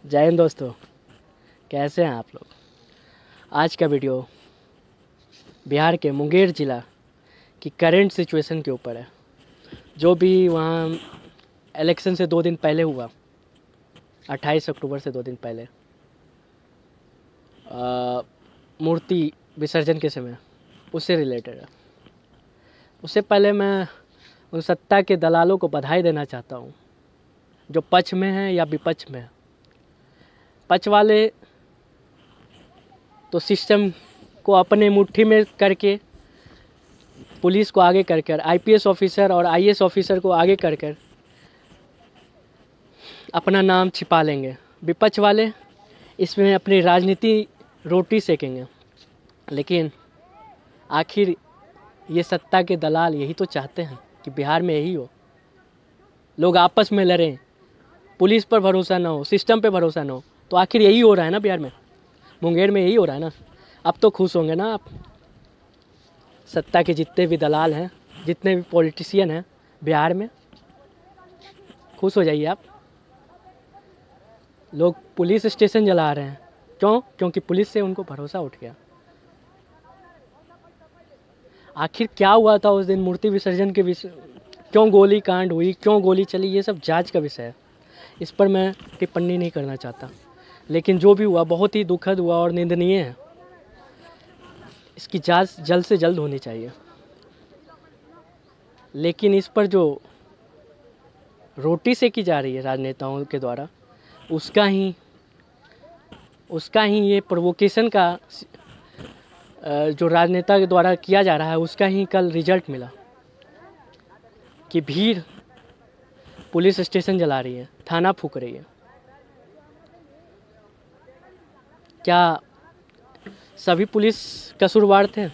जय हिंद दोस्तों, कैसे हैं आप लोग। आज का वीडियो बिहार के मुंगेर ज़िला की करेंट सिचुएशन के ऊपर है। जो भी वहाँ इलेक्शन से 2 दिन पहले हुआ, 28 अक्टूबर से 2 दिन पहले मूर्ति विसर्जन के समय, उससे रिलेटेड है। उससे पहले मैं उन सत्ता के दलालों को बधाई देना चाहता हूँ जो पक्ष में हैं या विपक्ष में हैं। पक्ष वाले तो सिस्टम को अपने मुट्ठी में करके, पुलिस को आगे कर आईपीएस ऑफिसर और आईएएस ऑफिसर को आगे कर अपना नाम छिपा लेंगे। विपक्ष वाले इसमें अपनी राजनीति रोटी सेकेंगे। लेकिन आखिर ये सत्ता के दलाल यही तो चाहते हैं कि बिहार में यही हो, लोग आपस में लड़ें, पुलिस पर भरोसा ना हो, सिस्टम पे भरोसा ना हो। तो आखिर यही हो रहा है ना बिहार में, मुंगेर में यही हो रहा है ना। अब तो खुश होंगे ना आप, सत्ता के जितने भी दलाल हैं, जितने भी पॉलिटिशियन हैं बिहार में, खुश हो जाइए आप। लोग पुलिस स्टेशन जला रहे हैं, क्यों? क्योंकि पुलिस से उनको भरोसा उठ गया। आखिर क्या हुआ था उस दिन मूर्ति विसर्जन के विषय, क्यों गोली कांड हुई, क्यों गोली चली, ये सब जांच का विषय है। इस पर मैं टिप्पणी नहीं करना चाहता, लेकिन जो भी हुआ बहुत ही दुखद हुआ और निंदनीय है। इसकी जांच जल्द से जल्द होनी चाहिए। लेकिन इस पर जो रोटी सेकी जा रही है राजनेताओं के द्वारा, उसका ही ये प्रोवोकेशन का जो राजनेता के द्वारा किया जा रहा है, उसका ही कल रिजल्ट मिला कि भीड़ पुलिस स्टेशन जला रही है, थाना फूंक रही है। क्या सभी पुलिस कसूरवार थे?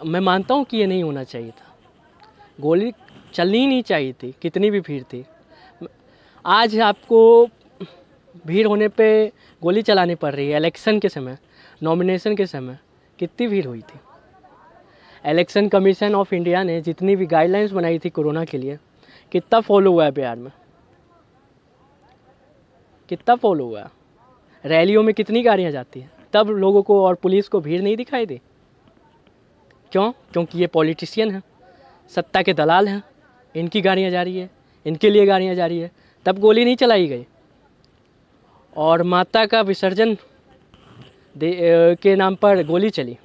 मैं मानता हूँ कि ये नहीं होना चाहिए था, गोली चलनी ही नहीं चाहिए थी, कितनी भी भीड़ थी। आज आपको भीड़ होने पे गोली चलानी पड़ रही है। इलेक्शन के समय, नॉमिनेशन के समय कितनी भीड़ हुई थी। इलेक्शन कमीशन ऑफ इंडिया ने जितनी भी गाइडलाइंस बनाई थी कोरोना के लिए, कितना फॉलो हुआ है बिहार में, कितना फॉलो हुआ है। रैलियों में कितनी गाड़ियाँ जाती हैं, तब लोगों को और पुलिस को भीड़ नहीं दिखाई दी। क्यों? क्योंकि ये पॉलिटिशियन हैं, सत्ता के दलाल हैं, इनकी गाड़ियाँ जा रही है, इनके लिए गाड़ियाँ जा रही है, तब गोली नहीं चलाई गई। और माता का विसर्जन के नाम पर गोली चली।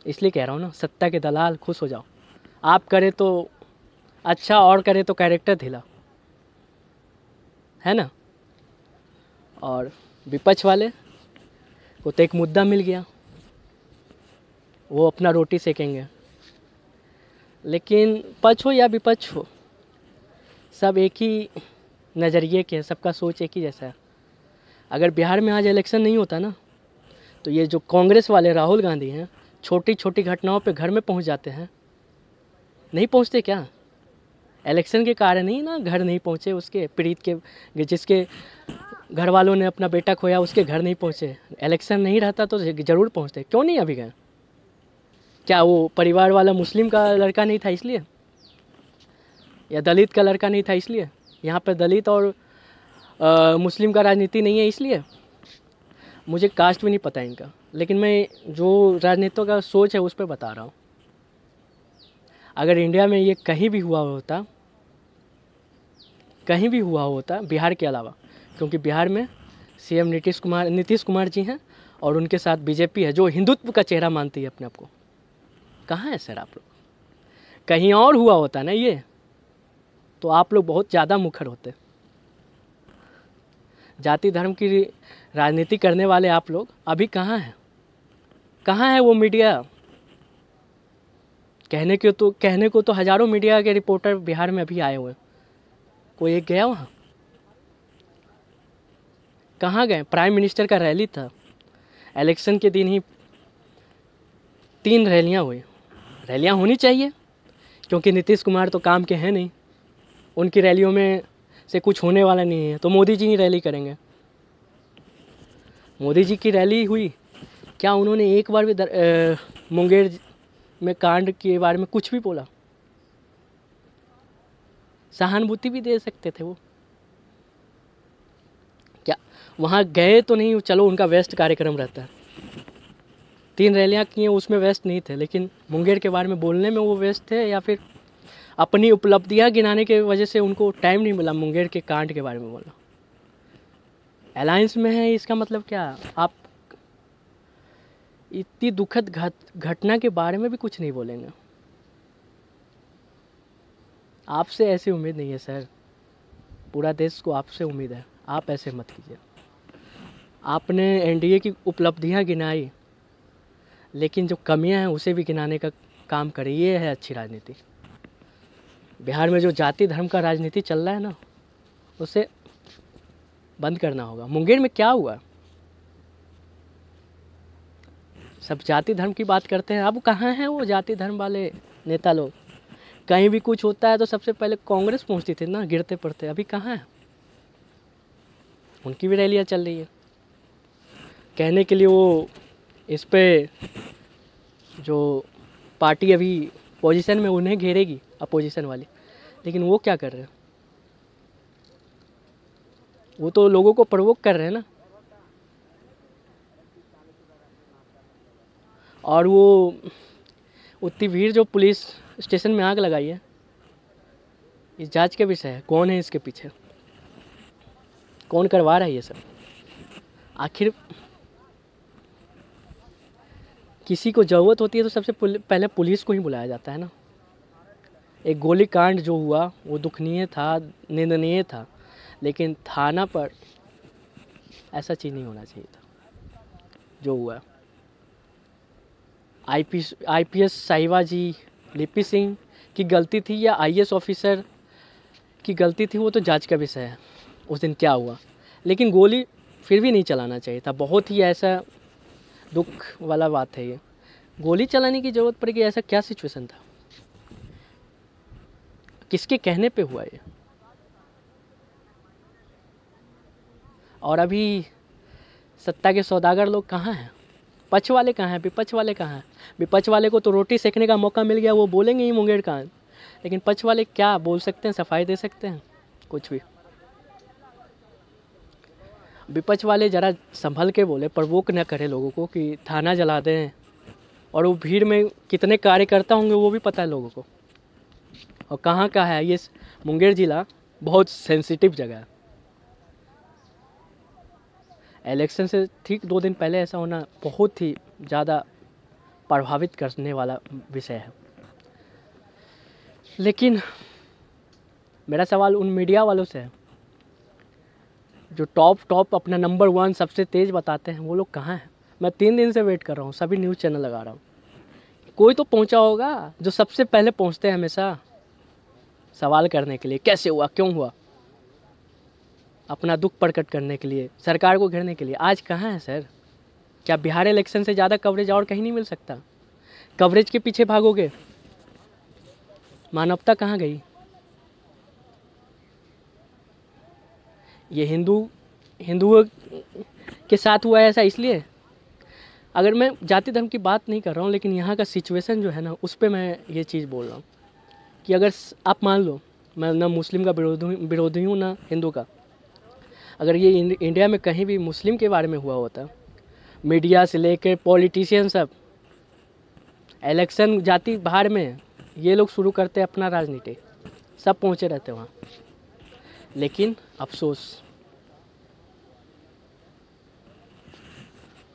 इसलिए कह रहा हूँ ना, सत्ता के दलाल खुश हो जाओ। आप करे तो अच्छा, और करे तो कैरेक्टर ढीला, है ना। और विपक्ष वाले को तो एक मुद्दा मिल गया, वो अपना रोटी सेकेंगे। लेकिन पक्ष हो या विपक्ष हो, सब एक ही नज़रिए के हैं, सबका सोच एक ही जैसा है। अगर बिहार में आज इलेक्शन नहीं होता ना, तो ये जो कांग्रेस वाले राहुल गांधी हैं, छोटी छोटी घटनाओं पे घर में पहुंच जाते हैं। नहीं पहुंचते क्या? इलेक्शन के कारण ही ना घर नहीं पहुंचे, उसके पीड़ित के, जिसके घर वालों ने अपना बेटा खोया, उसके घर नहीं पहुंचे। इलेक्शन नहीं रहता तो ज़रूर पहुंचते। क्यों नहीं अभी गए? क्या वो परिवार वाला मुस्लिम का लड़का नहीं था इसलिए, या दलित का लड़का नहीं था इसलिए? यहाँ पर दलित और मुस्लिम का राजनीति नहीं है इसलिए? मुझे कास्ट भी नहीं पता इनका, लेकिन मैं जो राजनीतियों का सोच है उस पर बता रहा हूँ। अगर इंडिया में ये कहीं भी हुआ होता, कहीं भी हुआ होता बिहार के अलावा, क्योंकि बिहार में सीएम नीतीश कुमार जी हैं और उनके साथ बीजेपी है जो हिंदुत्व का चेहरा मानती है अपने आप को। कहाँ है सर आप लोग? कहीं और हुआ होता ना ये, तो आप लोग बहुत ज़्यादा मुखर होते। जाति धर्म की राजनीति करने वाले आप लोग अभी कहाँ हैं? कहाँ है वो मीडिया? कहने को तो हज़ारों मीडिया के रिपोर्टर बिहार में अभी आए हुए हैं, कोई एक गया वहाँ? कहाँ गए? प्राइम मिनिस्टर का रैली था, इलेक्शन के दिन ही 3 रैलियाँ हुई। रैलियाँ होनी चाहिए, क्योंकि नीतीश कुमार तो काम के हैं नहीं, उनकी रैलियों में से कुछ होने वाला नहीं है, तो मोदी जी ही रैली करेंगे। मोदी जी की रैली हुई, क्या उन्होंने एक बार भी मुंगेर में कांड के बारे में कुछ भी बोला? सहानुभूति भी दे सकते थे वो। क्या वहाँ गए तो नहीं, चलो उनका व्यस्त कार्यक्रम रहता है, 3 रैलियाँ किए उसमें व्यस्त नहीं थे, लेकिन मुंगेर के बारे में बोलने में वो व्यस्त थे, या फिर अपनी उपलब्धियाँ गिनाने के वजह से उनको टाइम नहीं मिला मुंगेर के कांड के बारे में बोलना। अलायंस में है इसका मतलब क्या? आप इतनी दुखद घटना के बारे में भी कुछ नहीं बोलेंगे। आपसे ऐसी उम्मीद नहीं है सर, पूरा देश को आपसे उम्मीद है, आप ऐसे मत कीजिए। आपने एनडीए की उपलब्धियां गिनाई, लेकिन जो कमियां हैं उसे भी गिनाने का काम करें, ये है अच्छी राजनीति। बिहार में जो जाति धर्म का राजनीति चल रहा है ना, उसे बंद करना होगा। मुंगेर में क्या हुआ? सब जाति धर्म की बात करते हैं, अब कहाँ हैं वो जाति धर्म वाले नेता लोग? कहीं भी कुछ होता है तो सबसे पहले कांग्रेस पहुंचती थी ना, गिरते पड़ते, अभी कहाँ है? उनकी भी रैलियाँ चल रही है। कहने के लिए वो इस पे जो पार्टी अभी पोजीशन में उन्हें घेरेगी, अपोजिशन वाली, लेकिन वो क्या कर रहे हैं? वो तो लोगों को प्रवोक कर रहे हैं ना। और वो उतनी भीड़ जो पुलिस स्टेशन में आग लगाई है, इस जांच का विषय है, कौन है इसके पीछे, कौन करवा रहा है ये सब? आखिर किसी को ज़रूरत होती है तो सबसे पहले पुलिस को ही बुलाया जाता है ना। एक गोली कांड जो हुआ वो दुखनीय था, निंदनीय था, लेकिन थाना पर ऐसा चीज़ नहीं होना चाहिए था जो हुआ। आईपीएस साहिबा जी, लिपि सिंह की गलती थी या आईएएस ऑफिसर की गलती थी, वो तो जांच का विषय है, उस दिन क्या हुआ। लेकिन गोली फिर भी नहीं चलाना चाहिए था। बहुत ही ऐसा दुख वाला बात है ये, गोली चलाने की ज़रूरत पड़ेगी, ऐसा क्या सिचुएशन था? किसके कहने पे हुआ ये? और अभी सत्ता के सौदागर लोग कहाँ हैं? पक्ष वाले कहाँ हैं? विपक्ष वाले कहाँ हैं? विपक्ष वाले को तो रोटी सेकने का मौका मिल गया, वो बोलेंगे ही मुंगेर कांड, लेकिन पक्ष वाले क्या बोल सकते हैं? सफाई दे सकते हैं? कुछ भी। विपक्ष वाले ज़रा संभल के बोले, प्रवोक न करे लोगों को कि थाना जला दें, और वो भीड़ में कितने कार्यकर्ता होंगे वो भी पता है लोगों को, और कहाँ का है ये मुंगेर ज़िला, बहुत सेंसिटिव जगह है। इलेक्शन से ठीक 2 दिन पहले ऐसा होना बहुत ही ज़्यादा प्रभावित करने वाला विषय है। लेकिन मेरा सवाल उन मीडिया वालों से है जो टॉप अपना नंबर 1 सबसे तेज़ बताते हैं, वो लोग कहाँ हैं? मैं 3 दिन से वेट कर रहा हूँ, सभी न्यूज़ चैनल लगा रहा हूँ, कोई तो पहुँचा होगा जो सबसे पहले पहुँचते हैं हमेशा सवाल करने के लिए, कैसे हुआ, क्यों हुआ, अपना दुख प्रकट करने के लिए, सरकार को घेरने के लिए। आज कहाँ है सर? क्या बिहार इलेक्शन से ज़्यादा कवरेज और कहीं नहीं मिल सकता? कवरेज के पीछे भागोगे, मानवता कहाँ गई? ये हिंदुओं के साथ हुआ है ऐसा इसलिए। अगर मैं जाति धर्म की बात नहीं कर रहा हूँ, लेकिन यहाँ का सिचुएशन जो है ना, उस पर मैं ये चीज़ बोल रहा हूँ कि अगर आप मान लो, मैं ना मुस्लिम का विरोधी हूँ ना हिंदू का, अगर ये इंडिया में कहीं भी मुस्लिम के बारे में हुआ होता, मीडिया से लेकर पॉलिटिशियन सब, इलेक्शन जाति बाहर में ये लोग शुरू करते अपना राजनीति, सब पहुँचे रहते वहाँ। लेकिन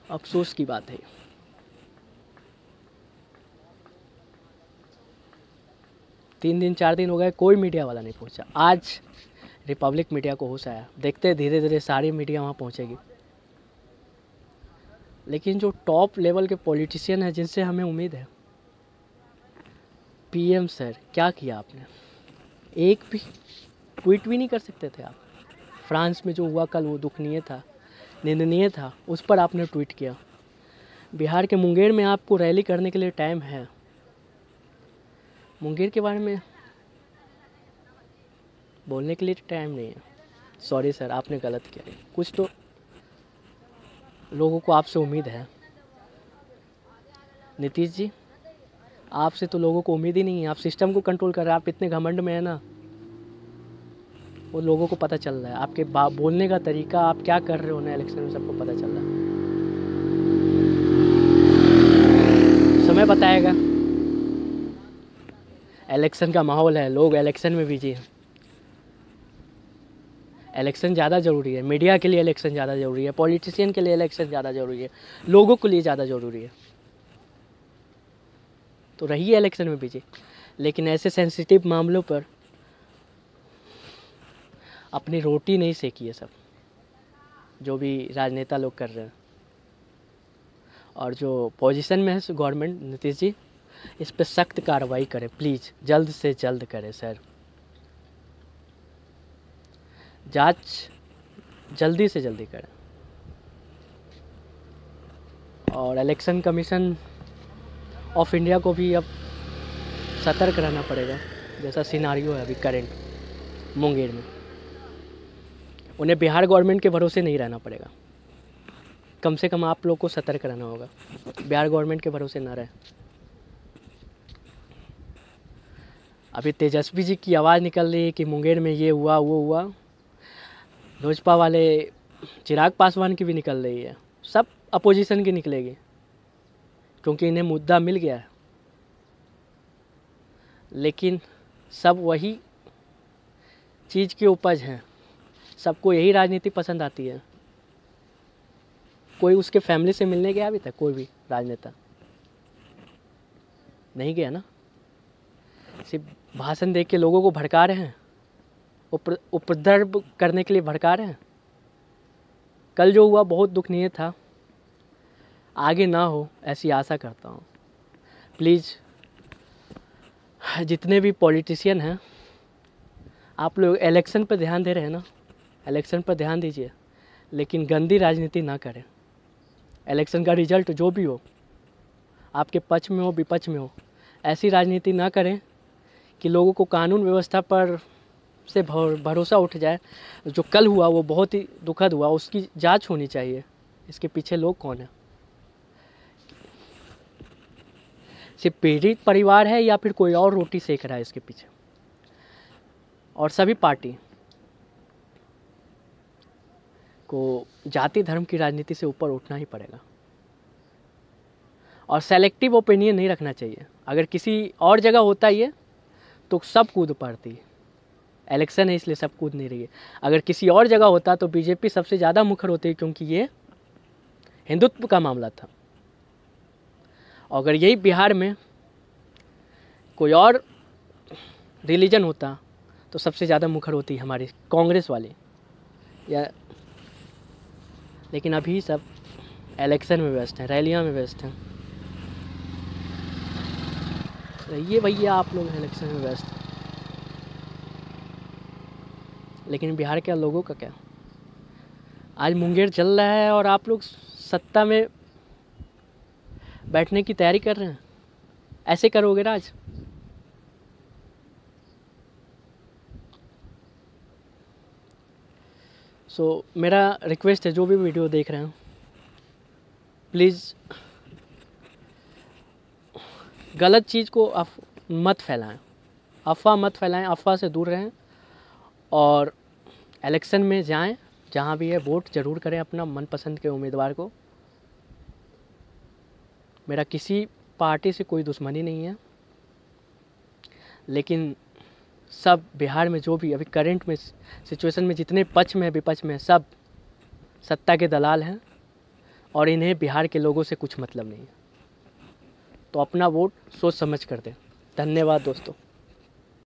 अफसोस की बात है, 3 दिन 4 दिन हो गए, कोई मीडिया वाला नहीं पहुंचा। आज रिपब्लिक मीडिया को होश आया, देखते हैं धीरे धीरे सारी मीडिया वहाँ पहुँचेगी। लेकिन जो टॉप लेवल के पॉलिटिशियन हैं जिनसे हमें उम्मीद है, पीएम सर क्या किया आपने? एक भी ट्वीट भी नहीं कर सकते थे आप? फ्रांस में जो हुआ कल वो दुखनीय था, निंदनीय था, उस पर आपने ट्वीट किया। बिहार के मुंगेर में आपको रैली करने के लिए टाइम है, मुंगेर के बारे में बोलने के लिए टाइम नहीं है। सॉरी सर, आपने गलत किया। कुछ तो लोगों को आपसे उम्मीद है। नीतीश जी, आपसे तो लोगों को उम्मीद ही नहीं है, आप सिस्टम को कंट्रोल कर रहे हैं, आप इतने घमंड में है ना, वो लोगों को पता चल रहा है। आपके बोलने का तरीका, आप क्या कर रहे हो ना इलेक्शन में, सबको पता चल रहा है। समय बताएगा। इलेक्शन का माहौल है, लोग इलेक्शन में बिजी हैं। इलेक्शन ज़्यादा ज़रूरी है, मीडिया के लिए इलेक्शन ज़्यादा ज़रूरी है, पॉलिटिशियन के लिए इलेक्शन ज़्यादा ज़रूरी है, लोगों के लिए ज़्यादा ज़रूरी है। तो रहिए इलेक्शन में बिजी, लेकिन ऐसे सेंसिटिव मामलों पर अपनी रोटी नहीं सेकिए सब, जो भी राजनेता लोग कर रहे हैं। और जो पोजीशन में है गवर्नमेंट, नीतीश जी, इस पर सख्त कार्रवाई करें प्लीज़, जल्द से जल्द करें सर। जांच जल्दी से जल्दी करें। और इलेक्शन कमीशन ऑफ इंडिया को भी अब सतर्क रहना पड़ेगा, जैसा सिनारियो है अभी करंट मुंगेर में। उन्हें बिहार गवर्नमेंट के भरोसे नहीं रहना पड़ेगा, कम से कम आप लोग को सतर्क रहना होगा, बिहार गवर्नमेंट के भरोसे ना रहे। अभी तेजस्वी जी की आवाज़ निकल रही है कि मुंगेर में ये हुआ वो हुआ, लोजपा वाले चिराग पासवान की भी निकल रही है, सब अपोजिशन की निकलेगी, क्योंकि इन्हें मुद्दा मिल गया है। लेकिन सब वही चीज़ की उपज हैं, सबको यही राजनीति पसंद आती है। कोई उसके फैमिली से मिलने गया अभी तक? कोई भी राजनेता नहीं गया ना, सिर्फ भाषण दे के लोगों को भड़का रहे हैं, उपद्रव करने के लिए भड़का रहे हैं। कल जो हुआ बहुत दुखनीय था, आगे ना हो ऐसी आशा करता हूँ। प्लीज़ जितने भी पॉलिटिशियन हैं, आप लोग इलेक्शन पर ध्यान दे रहे हैं ना, इलेक्शन पर ध्यान दीजिए, लेकिन गंदी राजनीति ना करें। इलेक्शन का रिजल्ट जो भी हो, आपके पक्ष में हो विपक्ष में हो, ऐसी राजनीति ना करें कि लोगों को कानून व्यवस्था पर से भरोसा उठ जाए। जो कल हुआ वो बहुत ही दुखद हुआ, उसकी जांच होनी चाहिए, इसके पीछे लोग कौन है, सिर्फ पीड़ित परिवार है या फिर कोई और रोटी सेक रहा है इसके पीछे। और सभी पार्टी को जाति धर्म की राजनीति से ऊपर उठना ही पड़ेगा, और सेलेक्टिव ओपिनियन नहीं रखना चाहिए। अगर किसी और जगह होता ही है तो सब कूद पड़ती है, इलेक्शन है इसलिए सब कूद नहीं रही है। अगर किसी और जगह होता तो बीजेपी सबसे ज़्यादा मुखर होती, क्योंकि ये हिंदुत्व का मामला था। अगर यही बिहार में कोई और रिलीजन होता तो सबसे ज़्यादा मुखर होती हमारी कांग्रेस वाली या। लेकिन अभी सब इलेक्शन में व्यस्त हैं, रैलियां में व्यस्त हैं। रहिए भैया, आप लोग इलेक्शन में व्यस्त हैं, लेकिन बिहार के लोगों का क्या? आज मुंगेर चल रहा है और आप लोग सत्ता में बैठने की तैयारी कर रहे हैं। ऐसे करोगे राज? मेरा रिक्वेस्ट है, जो भी वीडियो देख रहे हैं, प्लीज़ गलत चीज़ को मत फैलाएं, अफवाह मत फैलाएं, अफवाह से दूर रहें। और इलेक्शन में जाएं, जहां भी है वोट ज़रूर करें अपना मनपसंद के उम्मीदवार को। मेरा किसी पार्टी से कोई दुश्मनी नहीं है, लेकिन सब बिहार में जो भी अभी करंट में सिचुएशन में जितने पक्ष में विपक्ष में सब सत्ता के दलाल हैं, और इन्हें बिहार के लोगों से कुछ मतलब नहीं है। तो अपना वोट सोच समझ कर दें। धन्यवाद दोस्तों।